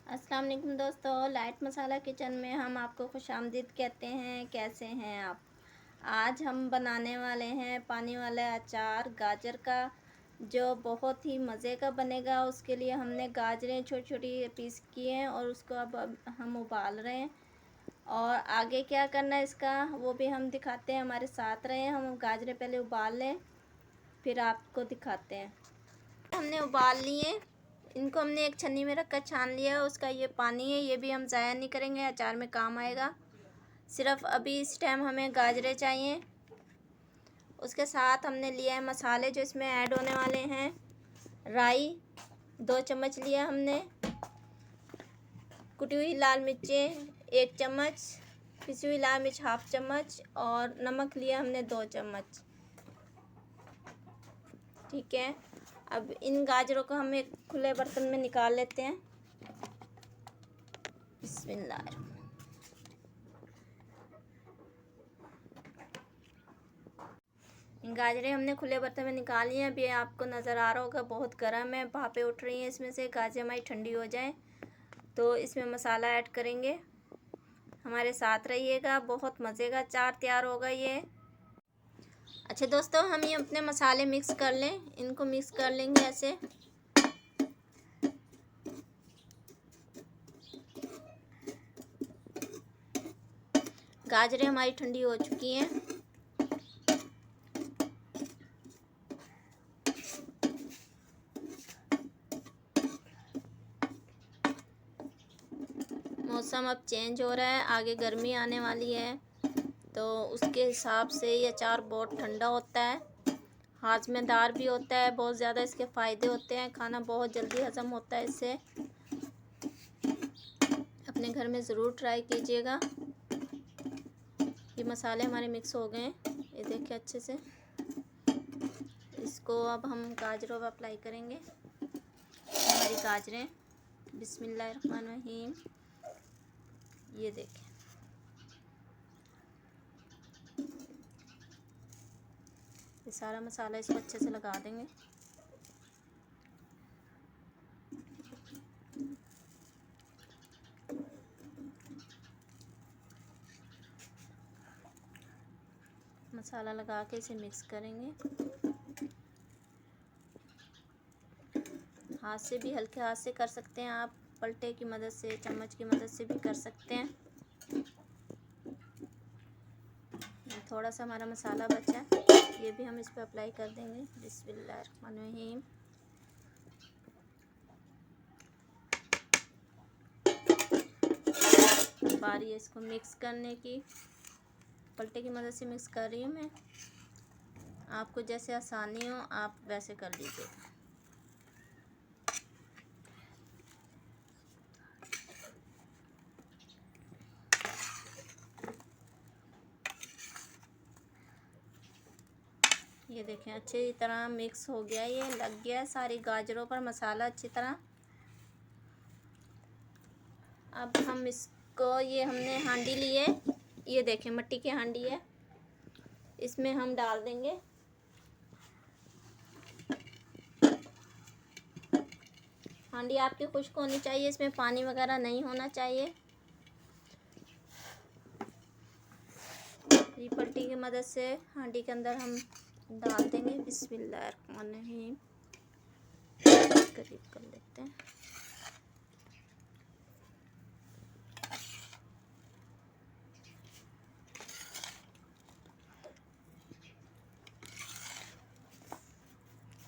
अस्सलाम वालेकुम दोस्तों, लाइट मसाला किचन में हम आपको खुशामदीद कहते हैं। कैसे हैं आप? आज हम बनाने वाले हैं पानी वाला अचार गाजर का, जो बहुत ही मज़े का बनेगा। उसके लिए हमने गाजरें छोटी छोटी पीस किए हैं और उसको अब हम उबाल रहे हैं। और आगे क्या करना है इसका वो भी हम दिखाते हैं, हमारे साथ रहें। हम गाजरें पहले उबाल लें, फिर आपको दिखाते हैं। हमने उबाल लिए, इनको हमने एक छन्नी में रखकर छान लिया। उसका ये पानी है, ये भी हम ज़ाया नहीं करेंगे, अचार में काम आएगा। सिर्फ अभी इस टाइम हमें गाजरें चाहिए। उसके साथ हमने लिया है मसाले जो इसमें ऐड होने वाले हैं। राई 2 चम्मच लिया हमने, कुटी हुई लाल मिर्चें 1 चम्मच, पिसी हुई लाल मिर्च 1/2 चम्मच और नमक लिया हमने 2 चम्मच। ठीक है, अब इन गाजरों को हम एक खुले बर्तन में निकाल लेते हैं। बिस्मिल्लाह। गाजरें हमने खुले बर्तन में निकाली हैं। अभी आपको नज़र आ रहा होगा बहुत गर्म है, भापें उठ रही हैं इसमें से। गाजरें हमारी ठंडी हो जाएं तो इसमें मसाला ऐड करेंगे। हमारे साथ रहिएगा, बहुत मज़े का अचार तैयार होगा ये। अच्छा दोस्तों, हम ये अपने मसाले मिक्स कर लें, इनको मिक्स कर लेंगे ऐसे। गाजरें हमारी ठंडी हो चुकी हैं। मौसम अब चेंज हो रहा है, आगे गर्मी आने वाली है, तो उसके हिसाब से ये अचार बहुत ठंडा होता है, हाजमेदार भी होता है, बहुत ज़्यादा इसके फ़ायदे होते हैं। खाना बहुत जल्दी हज़म होता है इससे। अपने घर में ज़रूर ट्राई कीजिएगा। ये मसाले हमारे मिक्स हो गए हैं, ये देखिए अच्छे से। इसको अब हम गाजरों पर अप्लाई करेंगे। हमारी गाजरें, बिस्मिल्लाहिर्रहमानिर्रहीम, ये देखें। ये सारा मसाला इसको अच्छे से लगा देंगे। मसाला लगा के इसे मिक्स करेंगे। हाथ से भी, हल्के हाथ से कर सकते हैं आप, पलटे की मदद से, चम्मच की मदद से भी कर सकते हैं। थोड़ा सा हमारा मसाला बचा है, ये भी हम इस पर अप्लाई कर देंगे। बिस्मिल्लाहिर्रहमानिर्रहीम। बारी है इसको मिक्स करने की, पलटे की मदद से मिक्स कर रही हूँ मैं। आपको जैसे आसानी हो आप वैसे कर लीजिए। ये देखें अच्छी तरह मिक्स हो गया, ये लग गया है सारी गाजरों पर मसाला अच्छी तरह। अब हम इसको, ये हमने हांडी ली है, ये देखें मिट्टी की हांडी है, इसमें हम डाल देंगे। हांडी आपकी खुश्क होनी चाहिए, इसमें पानी वगैरह नहीं होना चाहिए। ये पलटी की मदद से हांडी के अंदर हम डाल देंगे। बिस्मिल्लाहिर्रहमानिर्रहीम। करीब कर लेते हैं।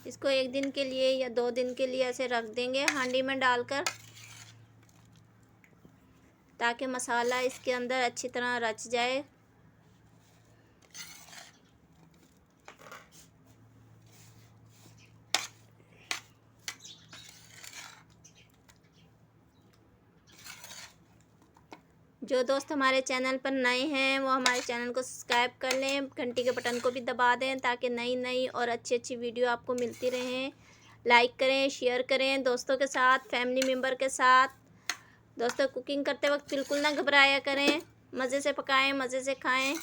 इसको 1 दिन के लिए या 2 दिन के लिए ऐसे रख देंगे हांडी में डालकर, ताकि मसाला इसके अंदर अच्छी तरह रच जाए। जो दोस्त हमारे चैनल पर नए हैं वो हमारे चैनल को सब्सक्राइब कर लें, घंटी के बटन को भी दबा दें, ताकि नई नई और अच्छी अच्छी वीडियो आपको मिलती रहें। लाइक करें, शेयर करें दोस्तों के साथ, फैमिली मेम्बर के साथ। दोस्तों, कुकिंग करते वक्त बिल्कुल ना घबराया करें, मज़े से पकाएं, मज़े से खाएं।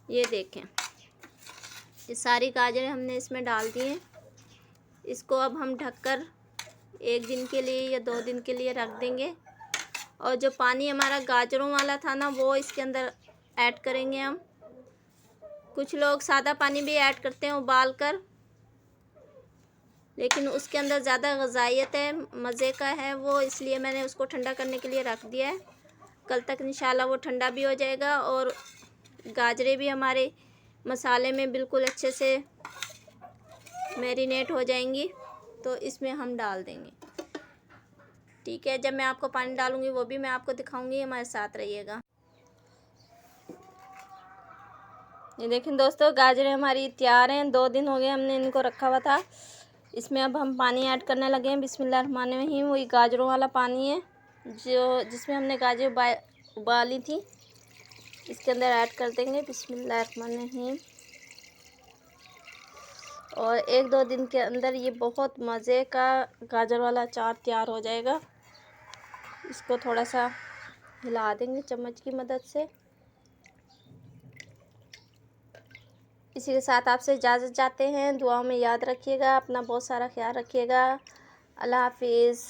ये देखें, ये सारी गाजरें हमने इसमें डाल दी हैं। इसको अब हम ढककर 1 दिन के लिए या 2 दिन के लिए रख देंगे। और जो पानी हमारा गाजरों वाला था ना, वो इसके अंदर ऐड करेंगे हम। कुछ लोग सादा पानी भी ऐड करते हैं उबाल कर, लेकिन उसके अंदर ज़्यादा ग़ज़ाइयत है, मज़े का है वो, इसलिए मैंने उसको ठंडा करने के लिए रख दिया है। कल तक इंशाल्लाह वो ठंडा भी हो जाएगा और गाजरें भी हमारे मसाले में बिल्कुल अच्छे से मैरिनेट हो जाएंगी, तो इसमें हम डाल देंगे। ठीक है, जब मैं आपको पानी डालूँगी वो भी मैं आपको दिखाऊँगी, हमारे साथ रहिएगा। ये देखें दोस्तों, गाजरें हमारी तैयार हैं। 2 दिन हो गए हमने इनको रखा हुआ था। इसमें अब हम पानी ऐड करने लगे हैं। बिस्मिल्लाहिर्रहमानिर्रहीम। वही गाजरों वाला पानी है जो जिसमें हमने गाजर उबाली थी, इसके अंदर ऐड कर देंगे। बिस्मिल्लाहिर्रहमानिर्रहीम। और 1-2 दिन के अंदर ये बहुत मज़े का गाजर वाला अचार तैयार हो जाएगा। इसको थोड़ा सा हिला देंगे चम्मच की मदद से। इसी के साथ आपसे इजाज़त चाहते हैं। दुआओं में याद रखिएगा, अपना बहुत सारा ख्याल रखिएगा। अल्लाह हाफिज़।